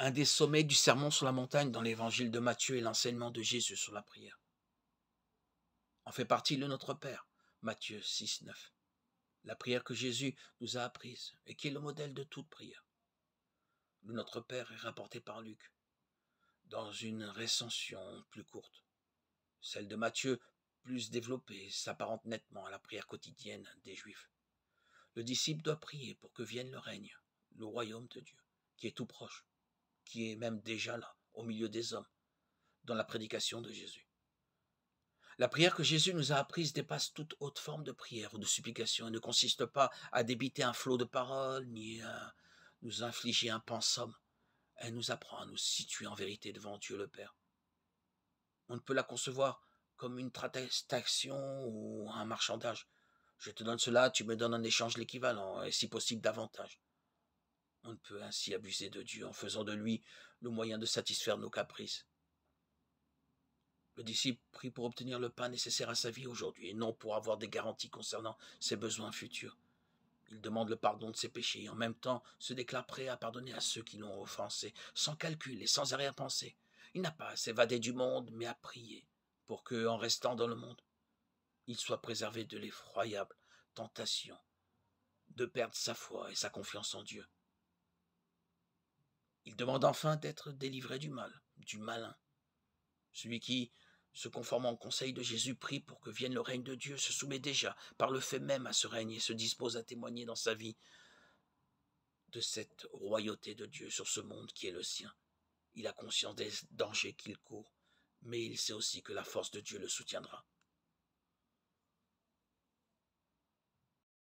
Un des sommets du sermon sur la montagne dans l'évangile de Matthieu est l'enseignement de Jésus sur la prière. En fait partie le Notre Père, Matthieu 6, 9. La prière que Jésus nous a apprise et qui est le modèle de toute prière. Le Notre Père est rapporté par Luc dans une recension plus courte. Celle de Matthieu, plus développée, s'apparente nettement à la prière quotidienne des Juifs. Le disciple doit prier pour que vienne le règne, le royaume de Dieu, qui est tout proche, qui est même déjà là, au milieu des hommes, dans la prédication de Jésus. La prière que Jésus nous a apprise dépasse toute haute forme de prière ou de supplication et ne consiste pas à débiter un flot de paroles, ni à nous infliger un pensum. Elle nous apprend à nous situer en vérité devant Dieu le Père. On ne peut la concevoir comme une transaction ou un marchandage. Je te donne cela, tu me donnes en échange l'équivalent, et si possible davantage. On ne peut ainsi abuser de Dieu en faisant de lui le moyen de satisfaire nos caprices. Le disciple prie pour obtenir le pain nécessaire à sa vie aujourd'hui, et non pour avoir des garanties concernant ses besoins futurs. Il demande le pardon de ses péchés, et en même temps se déclare prêt à pardonner à ceux qui l'ont offensé, sans calcul et sans arrière-pensée. Il n'a pas à s'évader du monde, mais à prier, pour que, en restant dans le monde, il soit préservé de l'effroyable tentation de perdre sa foi et sa confiance en Dieu. Il demande enfin d'être délivré du mal, du malin. Celui qui, se conformant au conseil de Jésus, prie pour que vienne le règne de Dieu, se soumet déjà, par le fait même, à ce règne et se dispose à témoigner dans sa vie de cette royauté de Dieu sur ce monde qui est le sien. Il a conscience des dangers qu'il court, mais il sait aussi que la force de Dieu le soutiendra.